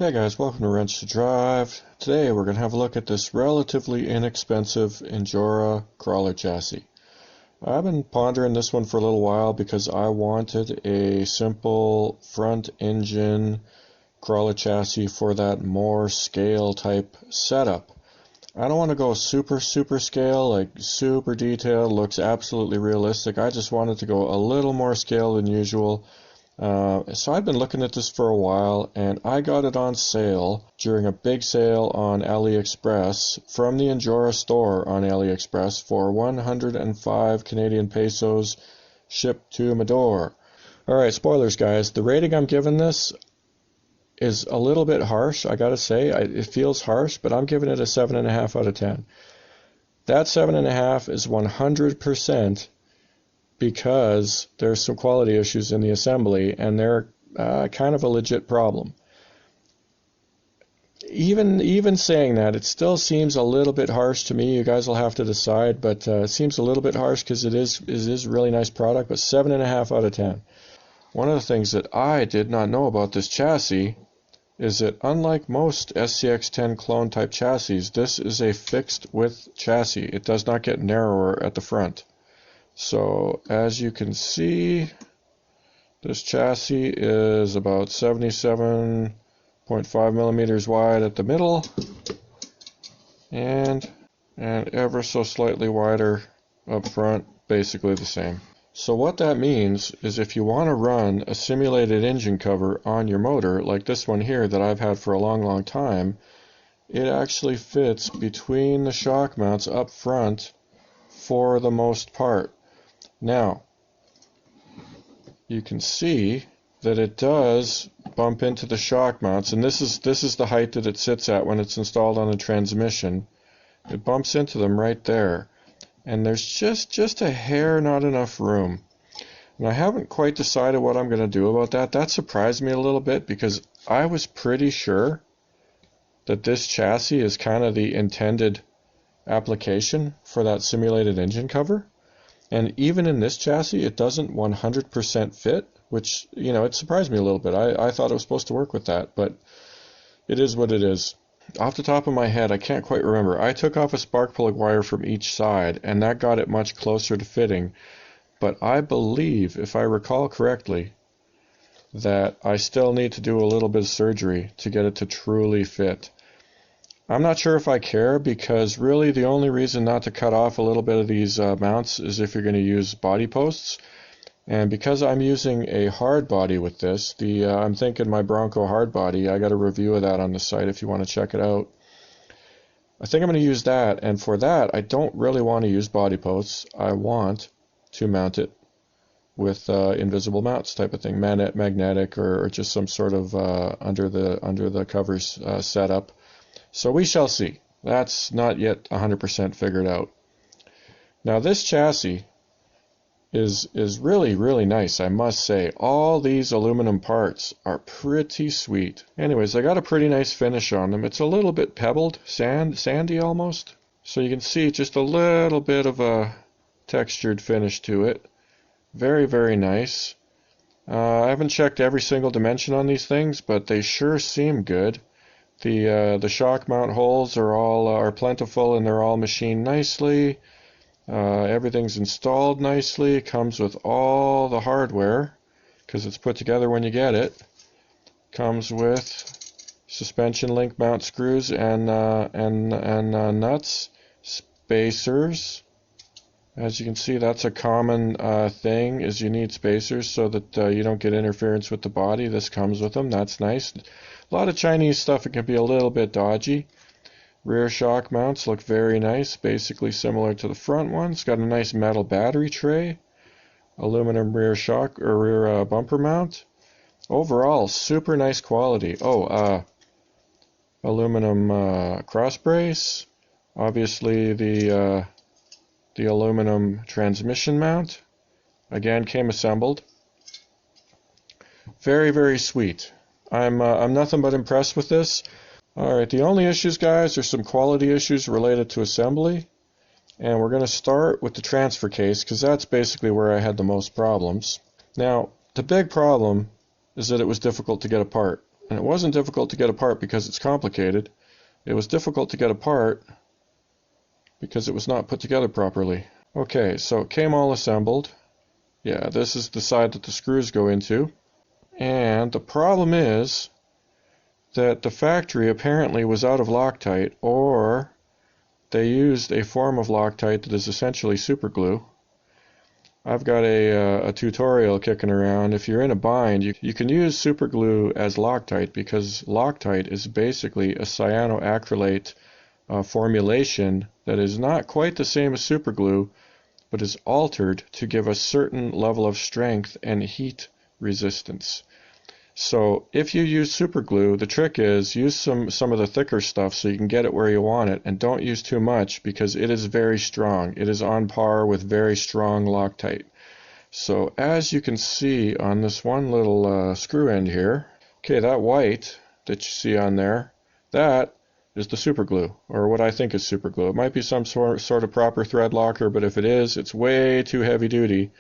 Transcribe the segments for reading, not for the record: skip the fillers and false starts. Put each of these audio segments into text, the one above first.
Hey guys, welcome to Wrench to Drive. Today we're going to have a look at this relatively inexpensive Injora crawler chassis. I've been pondering this one for a little while because I wanted a simple front engine crawler chassis for that more scale type setup. I don't want to go super scale, like super detailed, looks absolutely realistic. I just wanted to go a little more scale than usual. So I've been looking at this for a while, and I got it on sale during a big sale on AliExpress from the Injora store on AliExpress for 105 Canadian pesos shipped to my door. Alright, spoilers guys, the rating I'm giving this is a little bit harsh, I gotta say. It feels harsh, but I'm giving it a 7.5 out of 10. That 7.5 is 100% because there's some quality issues in the assembly, and they're kind of a legit problem. Even saying that, it still seems a little bit harsh to me. You guys will have to decide, but it seems a little bit harsh because it is a really nice product, but 7.5 out of 10. One of the things that I did not know about this chassis is that unlike most SCX-10 clone type chassis, this is a fixed width chassis. It does not get narrower at the front. So as you can see, this chassis is about 77.5 millimeters wide at the middle and ever so slightly wider up front, basically the same. So what that means is if you want to run a simulated engine cover on your motor, like this one here that I've had for a long time, it actually fits between the shock mounts up front for the most part. Now, you can see that it does bump into the shock mounts, and this is the height that it sits at when it's installed on the transmission. It bumps into them right there, and there's just a hair not enough room. And I haven't quite decided what I'm going to do about that. That surprised me a little bit because I was pretty sure that this chassis is kind of the intended application for that simulated engine cover. And even in this chassis, it doesn't 100% fit, which, you know, it surprised me a little bit. I thought it was supposed to work with that, but it is what it is. Off the top of my head, I can't quite remember. I took off a spark plug wire from each side, and that got it much closer to fitting. But I believe, if I recall correctly, that I still need to do a little bit of surgery to get it to truly fit. I'm not sure if I care, because really the only reason not to cut off a little bit of these mounts is if you're going to use body posts. And because I'm using a hard body with this, I'm thinking my Bronco hard body, I got a review of that on the site if you want to check it out. I think I'm going to use that, and for that I don't really want to use body posts. I want to mount it with invisible mounts type of thing, magnetic or just some sort of under the covers setup. So we shall see. That's not yet 100% figured out. Now this chassis is really nice, I must say. All these aluminum parts are pretty sweet. Anyways, I got a pretty nice finish on them. It's a little bit pebbled, sandy almost. So you can see just a little bit of a textured finish to it. Very nice. I haven't checked every single dimension on these things, but they sure seem good. The shock mount holes are plentiful, and they're all machined nicely. Everything's installed nicely. It comes with all the hardware because it's put together when you get it. Comes with suspension link mount screws and nuts, spacers. As you can see, that's a common thing, is you need spacers so that you don't get interference with the body. This comes with them. That's nice. A lot of Chinese stuff, it can be a little bit dodgy. Rear shock mounts look very nice, basically similar to the front one. It's got a nice metal battery tray, aluminum rear shock or rear bumper mount. Overall, super nice quality. Aluminum cross brace. Obviously the aluminum transmission mount. Again, came assembled. Very sweet. I'm nothing but impressed with this. Alright, the only issues, guys, are some quality issues related to assembly. And we're going to start with the transfer case, because that's basically where I had the most problems. Now, the big problem is that it was difficult to get apart. and it wasn't difficult to get apart because it's complicated. It was difficult to get apart because it was not put together properly. Okay, so it came all assembled. Yeah, this is the side that the screws go into. And the problem is that the factory apparently was out of Loctite, or they used a form of Loctite that is essentially super glue. I've got a tutorial kicking around. If you're in a bind, you can use super glue as Loctite, because Loctite is basically a cyanoacrylate formulation that is not quite the same as super glue, but is altered to give a certain level of strength and heat resistance. So if you use super glue, the trick is use some of the thicker stuff so you can get it where you want it, and don't use too much because it is very strong. It is on par with very strong Loctite. So as you can see on this one little screw end here, okay, that white that you see on there, that is the super glue, or what I think is super glue. It might be some sort of proper thread locker, but if it is, it's way too heavy duty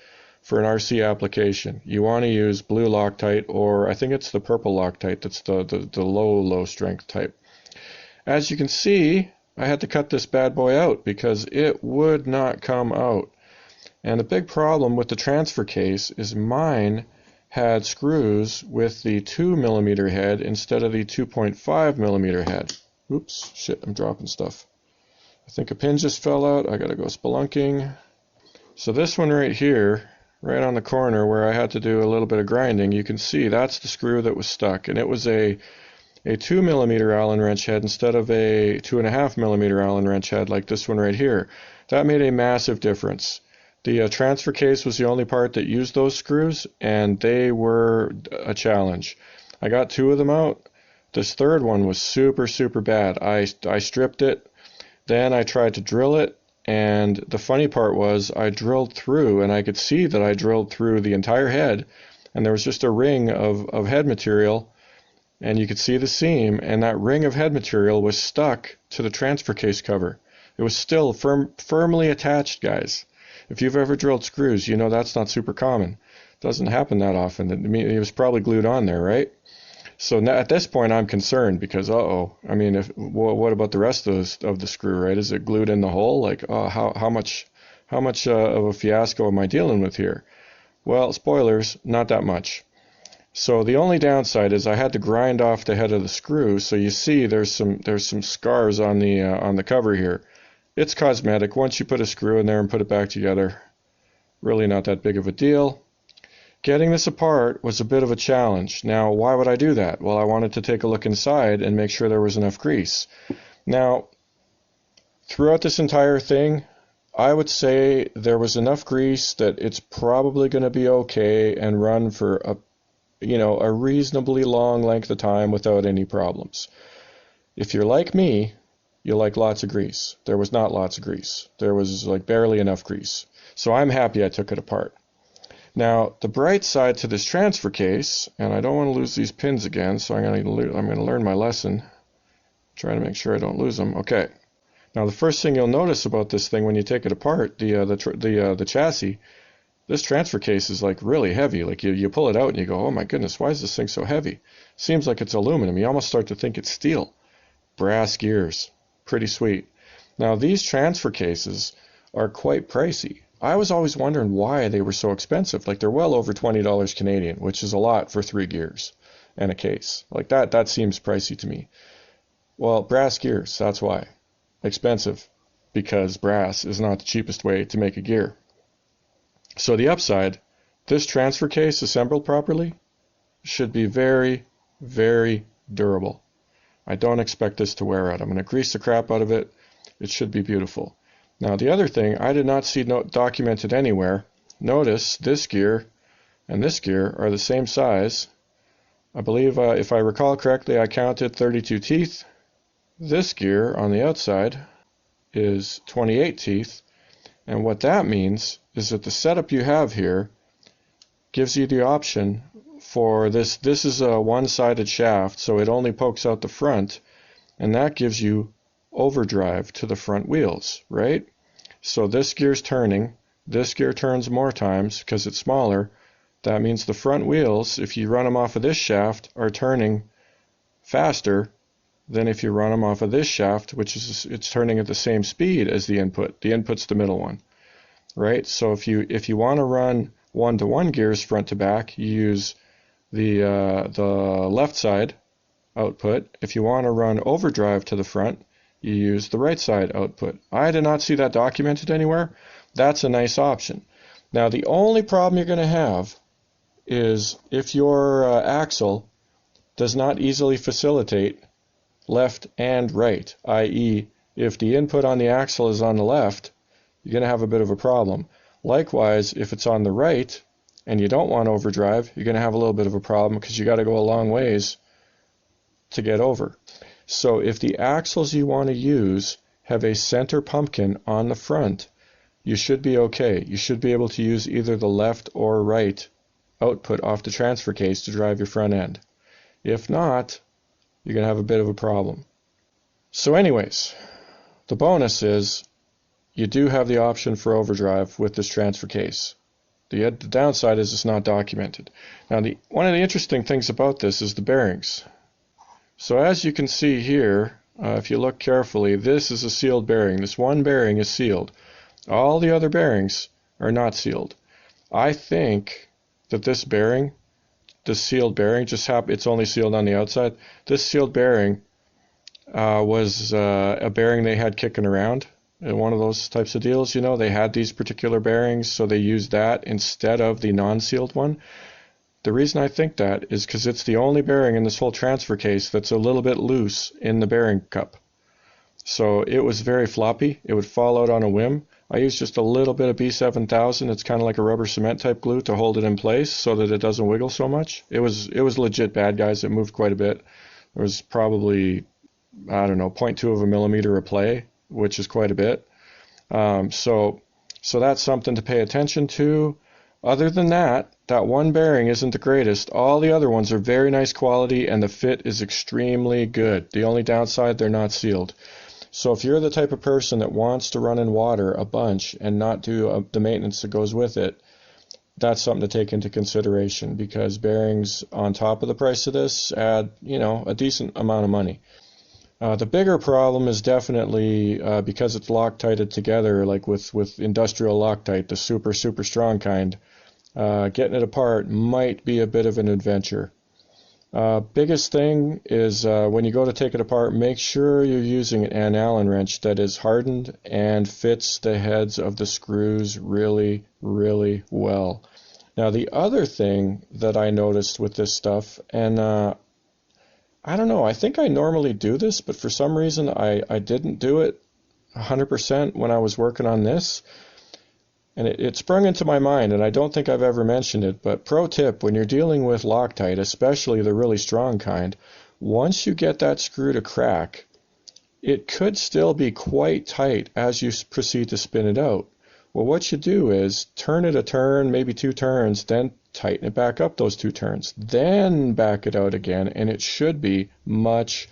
for an RC application. You want to use blue Loctite, or I think it's the purple Loctite. That's the low strength type. As you can see, I had to cut this bad boy out because it would not come out. And the big problem with the transfer case is mine had screws with the 2mm head instead of the 2.5mm head. Oops, shit, I'm dropping stuff. I think a pin just fell out. I gotta go spelunking. So this one right here, right on the corner where I had to do a little bit of grinding, you can see that's the screw that was stuck, and it was a 2mm Allen wrench head instead of a 2.5mm Allen wrench head like this one right here. That made a massive difference. The transfer case was the only part that used those screws, and they were a challenge. I got 2 of them out. This third one was super bad. I stripped it, then I tried to drill it, and the funny part was I drilled through, and I could see that I drilled through the entire head, and there was just a ring of head material, and you could see the seam, and that ring of head material was stuck to the transfer case cover. It was still firmly attached, guys. If you've ever drilled screws, you know that's not super common. It doesn't happen that often. I mean, it was probably glued on there, right? So now, at this point, I'm concerned because, I mean, what about the rest of the screw, right? Is it glued in the hole? Like, how much of a fiasco am I dealing with here? Well, spoilers, not that much. So the only downside is I had to grind off the head of the screw. So you see, there's some scars on the cover here. It's cosmetic. Once you put a screw in there and put it back together, really not that big of a deal. Getting this apart was a bit of a challenge. Now, why would I do that? Well, I wanted to take a look inside and make sure there was enough grease. Now, throughout this entire thing, I would say there was enough grease that it's probably going to be okay and run for a reasonably long length of time without any problems. If you're like me, you like lots of grease. There was not lots of grease. There was like barely enough grease. So I'm happy I took it apart. Now, the bright side to this transfer case, and I don't want to lose these pins again, so I'm going to learn my lesson. Try to make sure I don't lose them. Okay. Now, the first thing you'll notice about this thing when you take it apart, the chassis, this transfer case is like really heavy. Like you pull it out and you go, oh my goodness, why is this thing so heavy? Seems like it's aluminum. You almost start to think it's steel. Brass gears. Pretty sweet. Now, these transfer cases are quite pricey. I was always wondering why they were so expensive. Like, they're well over $20 Canadian, which is a lot for 3 gears and a case. Like, that seems pricey to me. Well, brass gears, that's why. Expensive, because brass is not the cheapest way to make a gear. So the upside, this transfer case assembled properly should be very, very durable. I don't expect this to wear out. I'm going to grease the crap out of it. It should be beautiful. Now, the other thing I did not see documented anywhere, notice this gear and this gear are the same size. I believe, if I recall correctly, I counted 32 teeth. This gear on the outside is 28 teeth. And what that means is that the setup you have here gives you the option for this. This is a one-sided shaft, so it only pokes out the front, and that gives you overdrive to the front wheels, right? So this gear's turning, this gear turns more times because it's smaller. That means the front wheels, if you run them off of this shaft, are turning faster than if you run them off of this shaft, which is it's turning at the same speed as the input. The input's the middle one, right? So if you want to run 1-to-1 gears front to back, you use the left side output. If you want to run overdrive to the front, you use the right side output. I did not see that documented anywhere. That's a nice option. Now the only problem you're going to have is if your axle does not easily facilitate left and right, i.e. if the input on the axle is on the left, you're going to have a bit of a problem. Likewise, if it's on the right and you don't want overdrive, you're going to have a little bit of a problem because you got to go a long ways to get over. So if the axles you want to use have a center pumpkin on the front, you should be okay. You should be able to use either the left or right output off the transfer case to drive your front end. If not, you're going to have a bit of a problem. So anyways, the bonus is you do have the option for overdrive with this transfer case. The downside is it's not documented. Now, one of the interesting things about this is the bearings. So as you can see here, if you look carefully, this is a sealed bearing. This one bearing is sealed. All the other bearings are not sealed. I think that this bearing, this sealed bearing, it's only sealed on the outside. This sealed bearing was a bearing they had kicking around. One of those types of deals, you know, they had these particular bearings, so they used that instead of the non-sealed one. The reason I think that is because it's the only bearing in this whole transfer case that's a little bit loose in the bearing cup. So it was very floppy. It would fall out on a whim. I used just a little bit of B7000. It's kind of like a rubber cement type glue to hold it in place so that it doesn't wiggle so much. It was legit bad, guys. It moved quite a bit. There was probably, I don't know, 0.2 of a millimeter of play, which is quite a bit. So that's something to pay attention to. Other than that, that one bearing isn't the greatest. All the other ones are very nice quality and the fit is extremely good. The only downside, they're not sealed. So if you're the type of person that wants to run in water a bunch and not do the maintenance that goes with it, that's something to take into consideration, because bearings on top of the price of this add, you know, a decent amount of money. The bigger problem is definitely because it's Loctited together, like with industrial Loctite, the super strong kind. Getting it apart might be a bit of an adventure. Biggest thing is when you go to take it apart, make sure you're using an Allen wrench that is hardened and fits the heads of the screws really well. Now the other thing that I noticed with this stuff, and I don't know, I think I normally do this, but for some reason I didn't do it 100% when I was working on this. And it sprung into my mind, and I don't think I've ever mentioned it, but pro tip, when you're dealing with Loctite, especially the really strong kind, once you get that screw to crack, it could still be quite tight as you proceed to spin it out. Well, what you do is turn it a turn, maybe 2 turns, then tighten it back up those 2 turns, then back it out again, and it should be much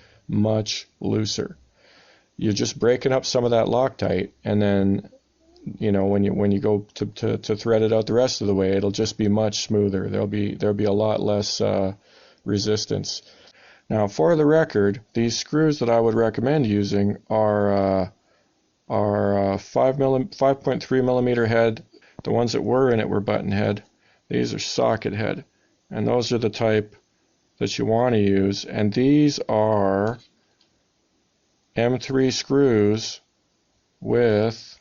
looser. You're just breaking up some of that Loctite, and then, you know, when you go to thread it out the rest of the way, it'll just be much smoother. There'll be a lot less resistance. Now, for the record, these screws that I would recommend using are 5.3 millimeter head. The ones that were in it were button head. These are socket head, and those are the type that you want to use. And these are M3 screws with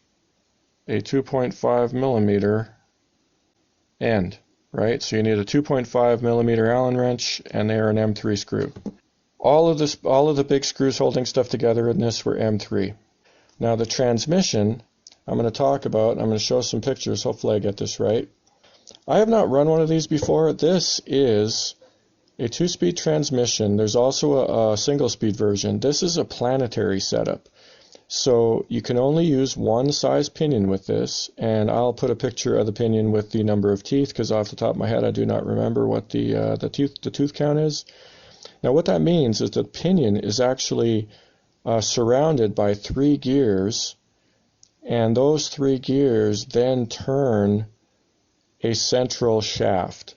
a 2.5 millimeter end, right? So you need a 2.5 millimeter Allen wrench, and they are an M3 screw. All of the big screws holding stuff together in this were M3. Now the transmission, I'm going to talk about. I'm going to show some pictures. Hopefully I get this right. I have not run one of these before. This is a 2-speed transmission. There's also a single-speed version. This is a planetary setup. So you can only use one size pinion with this, and I'll put a picture of the pinion with the number of teeth, because off the top of my head I do not remember what the tooth count is. Now what that means is the pinion is actually surrounded by 3 gears, and those 3 gears then turn a central shaft.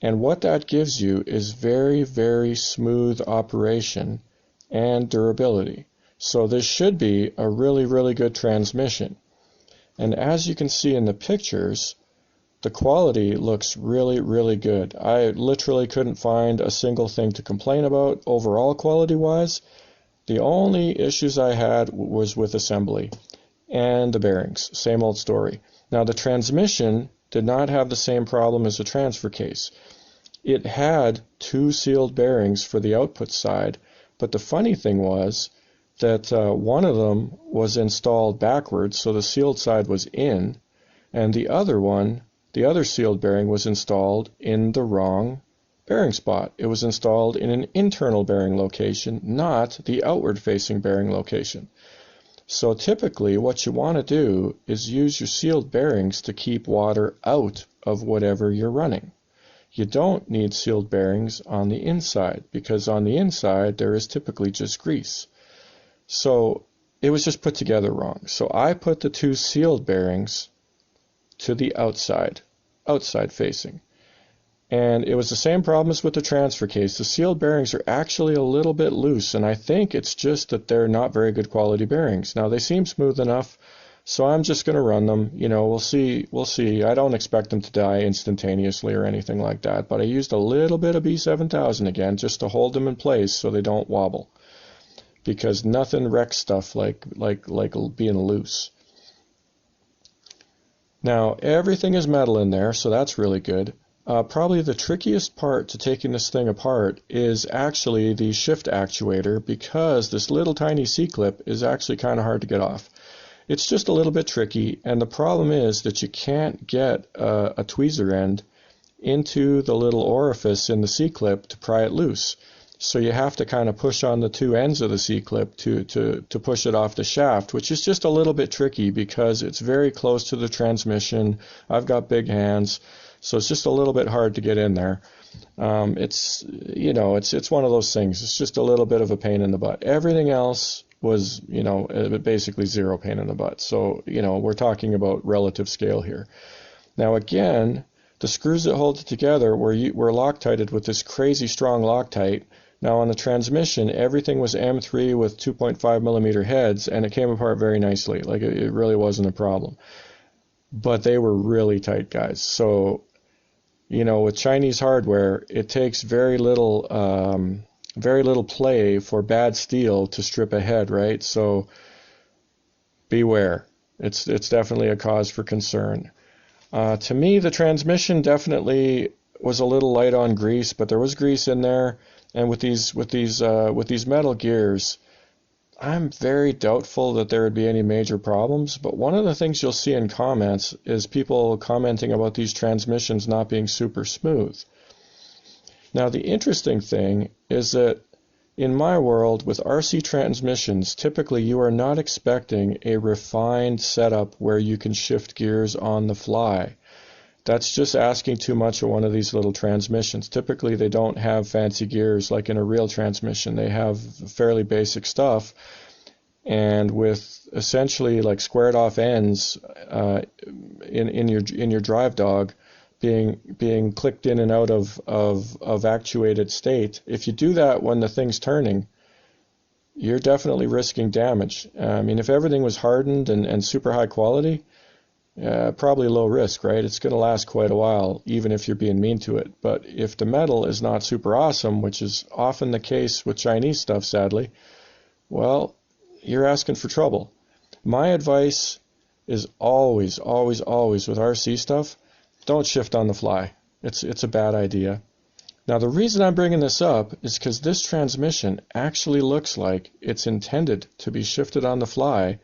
And what that gives you is very, very smooth operation and durability. So this should be a really, really good transmission. And as you can see in the pictures, the quality looks really, really good. I literally couldn't find a single thing to complain about overall quality-wise. The only issues I had was with assembly and the bearings. Same old story. Now the transmission did not have the same problem as the transfer case. It had two sealed bearings for the output side, but the funny thing was that one of them was installed backwards, so the sealed side was in, and the other one, the other sealed bearing, was installed in the wrong bearing spot. It was installed in an internal bearing location, not the outward-facing bearing location. So typically what you want to do is use your sealed bearings to keep water out of whatever you're running. You don't need sealed bearings on the inside, because on the inside there is typically just grease. So it was just put together wrong. So I put the two sealed bearings to the outside facing. And it was the same problem as with the transfer case. The sealed bearings are actually a little bit loose, and I think it's just that they're not very good quality bearings. Now they seem smooth enough, so I'm just going to run them. You know, we'll see. I don't expect them to die instantaneously or anything like that, but I used a little bit of B7000 again just to hold them in place so they don't wobble, because nothing wrecks stuff like being loose. Now everything is metal in there, so that's really good. Probably the trickiest part to taking this thing apart is actually the shift actuator, because this little tiny C-clip is actually kind of hard to get off. It's just a little bit tricky, and the problem is that you can't get a tweezer end into the little orifice in the C-clip to pry it loose. So you have to kind of push on the two ends of the C-clip to push it off the shaft, which is just a little bit tricky because it's very close to the transmission. I've got big hands, so it's just a little bit hard to get in there. It's one of those things. It's just a little bit of a pain in the butt. Everything else was, basically zero pain in the butt. So, we're talking about relative scale here. Now again, the screws that hold it together were Loctited with this crazy strong Loctite. Now on the transmission, everything was M3 with 2.5 millimeter heads, and it came apart very nicely. Like it really wasn't a problem. But they were really tight, guys. So, with Chinese hardware, it takes very little play for bad steel to strip a head, right? So beware. It's definitely a cause for concern. To me, the transmission definitely was a little light on grease, but there was grease in there. And with these metal gears, I'm very doubtful that there would be any major problems. But one of the things you'll see in comments is people commenting about these transmissions not being super smooth. Now, the interesting thing is that in my world, with RC transmissions, typically you are not expecting a refined setup where you can shift gears on the fly. That's just asking too much of one of these little transmissions. Typically they don't have fancy gears like in a real transmission. They have fairly basic stuff, and with essentially like squared off ends in your drive dog being clicked in and out of actuated state. If you do that when the thing's turning, you're definitely risking damage. I mean, if everything was hardened and super high quality, probably low risk, right? It's going to last quite a while, even if you're being mean to it. But if the metal is not super awesome, which is often the case with Chinese stuff, sadly, well, you're asking for trouble. My advice is always, always, always with RC stuff, don't shift on the fly. It's a bad idea. Now, the reason I'm bringing this up is because this transmission actually looks like it's intended to be shifted on the fly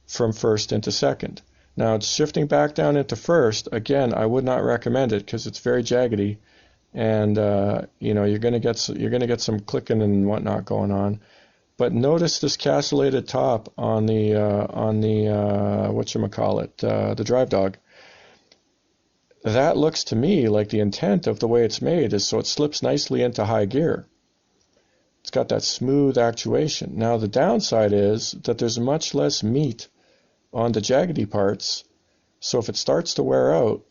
from first into second. Now, it's shifting back down into first. Again, I would not recommend it because it's very jaggedy, and you're going to get some clicking and whatnot going on. But notice this castellated top on the the drive dog. That looks to me like the intent of the way it's made is so it slips nicely into high gear. It's got that smooth actuation. Now the downside is that there's much less meat on the jaggedy parts, so if it starts to wear out,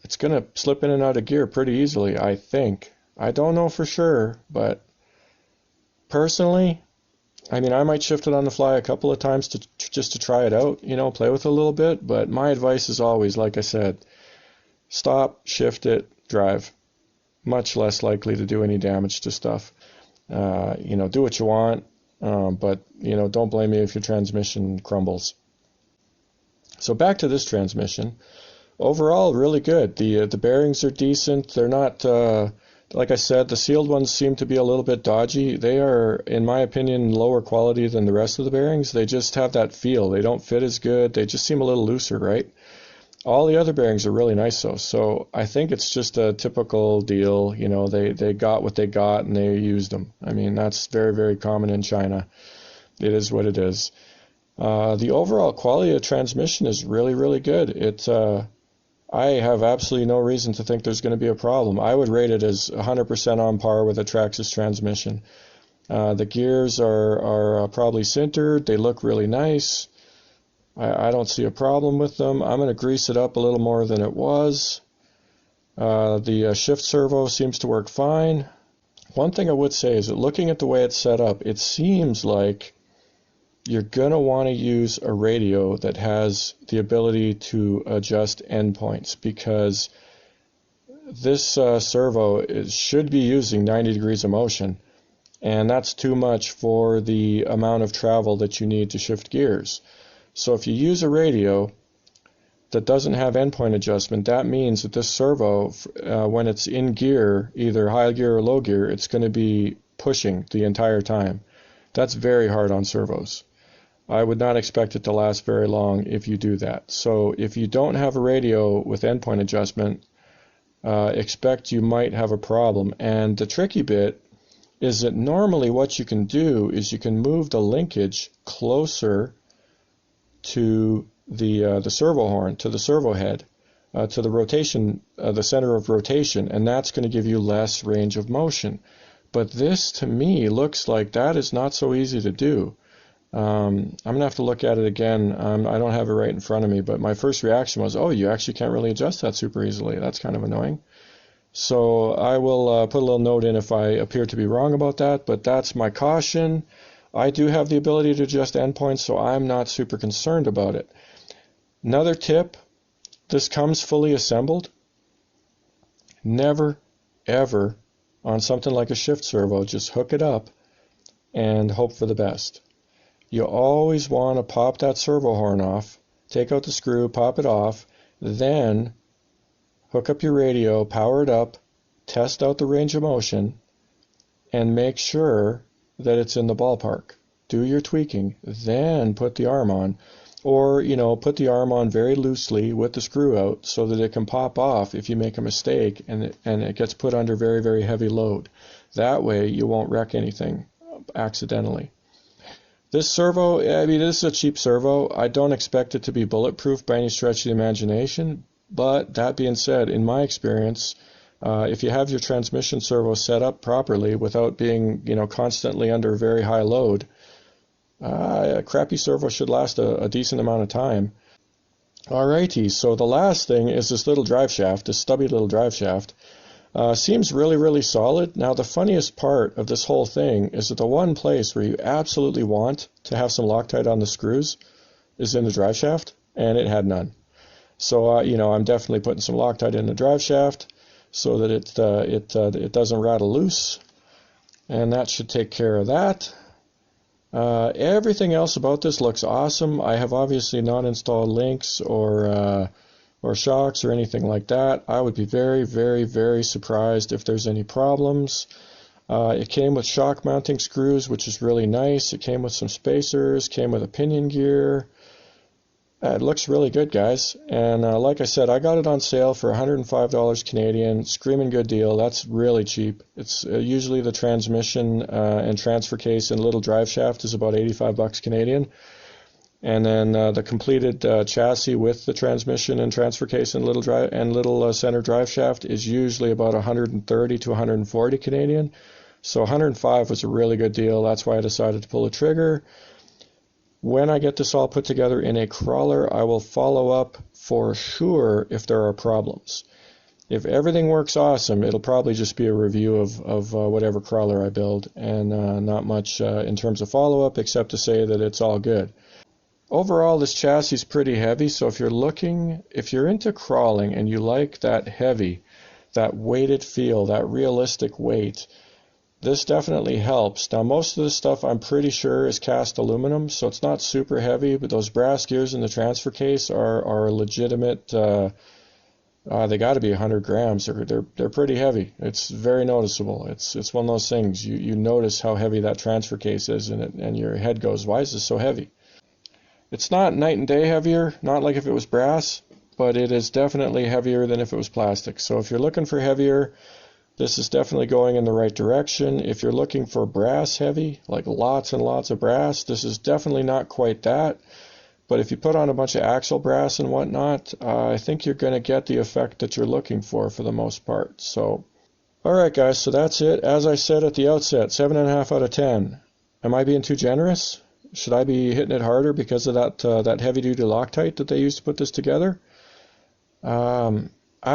it's going to slip in and out of gear pretty easily, I think. I don't know for sure, but personally, I mean, I might shift it on the fly a couple of times just to try it out, you know, play with it a little bit, but my advice is always, like I said, stop, shift it, drive. Much less likely to do any damage to stuff. You know, do what you want, but, you know, don't blame me if your transmission crumbles. So back to this transmission. Overall, really good. The bearings are decent. They're not, like I said, the sealed ones seem to be a little bit dodgy. They are, in my opinion, lower quality than the rest of the bearings. They just have that feel. They don't fit as good. They just seem a little looser, right? All the other bearings are really nice though. So I think it's just a typical deal. You know, they got what they got and they used them. I mean, that's very, very common in China. It is what it is. The overall quality of transmission is really, really good. I have absolutely no reason to think there's going to be a problem. I would rate it as 100% on par with a Traxxas transmission. The gears are probably sintered. They look really nice. I don't see a problem with them. I'm going to grease it up a little more than it was. The shift servo seems to work fine. One thing I would say is that looking at the way it's set up, it seems like you're going to want to use a radio that has the ability to adjust endpoints, because this servo should be using 90 degrees of motion, and that's too much for the amount of travel that you need to shift gears. So if you use a radio that doesn't have endpoint adjustment, that means that this servo, when it's in gear, either high gear or low gear, it's going to be pushing the entire time. That's very hard on servos. I would not expect it to last very long if you do that. So if you don't have a radio with endpoint adjustment, expect you might have a problem. And the tricky bit is that normally what you can do is you can move the linkage closer to the servo horn, to the servo head, to the rotation, the center of rotation, and that's going to give you less range of motion. But this, to me, looks like that is not so easy to do. I'm going to have to look at it again. I don't have it right in front of me, but my first reaction was, oh, you actually can't really adjust that super easily. That's kind of annoying. So I will put a little note in if I appear to be wrong about that, but that's my caution. I do have the ability to adjust endpoints, so I'm not super concerned about it. Another tip, this comes fully assembled. Never, ever, on something like a shift servo, just hook it up and hope for the best. You always want to pop that servo horn off, take out the screw, pop it off, then hook up your radio, power it up, test out the range of motion, and make sure that it's in the ballpark. Do your tweaking, then put the arm on. Or, you know, put the arm on very loosely with the screw out so that it can pop off if you make a mistake and it gets put under very, very heavy load. That way you won't wreck anything accidentally. This servo, I mean, this is a cheap servo. I don't expect it to be bulletproof by any stretch of the imagination, but that being said, in my experience, if you have your transmission servo set up properly without being, you know, constantly under very high load, a crappy servo should last a decent amount of time. Alrighty, so the last thing is this little drive shaft, this stubby little drive shaft. Seems really, really solid. Now, the funniest part of this whole thing is that the one place where you absolutely want to have some Loctite on the screws is in the drive shaft, and it had none. So, you know, I'm definitely putting some Loctite in the drive shaft so that it doesn't rattle loose, and that should take care of that. Everything else about this looks awesome. I have obviously not installed links or shocks or anything like that. I would be very, very, very surprised if there's any problems. It came with shock mounting screws, which is really nice. It came with some spacers, came with a pinion gear. It looks really good, guys. And like I said, I got it on sale for $105 Canadian. Screaming good deal. That's really cheap. It's usually the transmission and transfer case and little drive shaft is about $85 Canadian. And then the completed chassis with the transmission and transfer case and little center drive shaft is usually about 130 to 140 Canadian. So 105 was a really good deal. That's why I decided to pull the trigger. When I get this all put together in a crawler, I will follow up for sure if there are problems. If everything works awesome, it'll probably just be a review of whatever crawler I build, and not much in terms of follow-up except to say that it's all good. Overall, this chassis is pretty heavy, so if you're into crawling and you like that heavy, that weighted feel, that realistic weight, this definitely helps. Now, most of this stuff I'm pretty sure is cast aluminum, so it's not super heavy, but those brass gears in the transfer case are legitimate. They got to be 100 grams. They're pretty heavy. It's very noticeable. It's one of those things. You notice how heavy that transfer case is, and your head goes, why is this so heavy? It's not night and day heavier, not like if it was brass, but it is definitely heavier than if it was plastic. So if you're looking for heavier, this is definitely going in the right direction. If you're looking for brass heavy, like lots and lots of brass, this is definitely not quite that. But if you put on a bunch of axle brass and whatnot, I think you're going to get the effect that you're looking for the most part. So, alright guys, so that's it. As I said at the outset, 7.5 out of 10. Am I being too generous? Should I be hitting it harder because of that heavy-duty Loctite that they used to put this together? I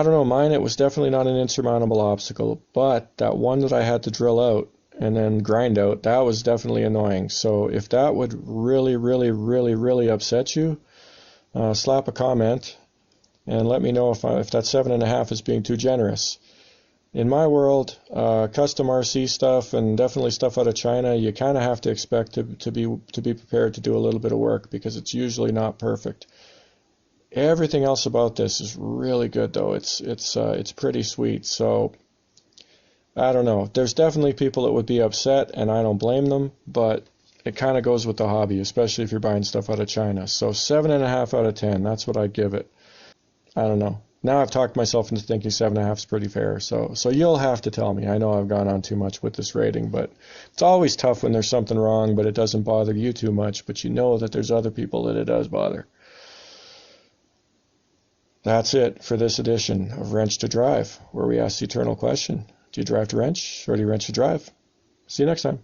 don't know. Mine, it was definitely not an insurmountable obstacle, but that one that I had to drill out and then grind out, that was definitely annoying. So if that would really, really, really, really upset you, slap a comment and let me know if that 7.5 is being too generous. In my world, custom RC stuff and definitely stuff out of China, you kind of have to expect to be prepared to do a little bit of work because it's usually not perfect. Everything else about this is really good though. It's pretty sweet. So I don't know. There's definitely people that would be upset, and I don't blame them, but it kind of goes with the hobby, especially if you're buying stuff out of China. So 7.5 out of 10. That's what I'd give it. I don't know. Now I've talked myself into thinking 7.5 is pretty fair, so you'll have to tell me. I know I've gone on too much with this rating, but it's always tough when there's something wrong, but it doesn't bother you too much, but you know that there's other people that it does bother. That's it for this edition of Wrench to Drive, where we ask the eternal question, do you drive to wrench, or do you wrench to drive? See you next time.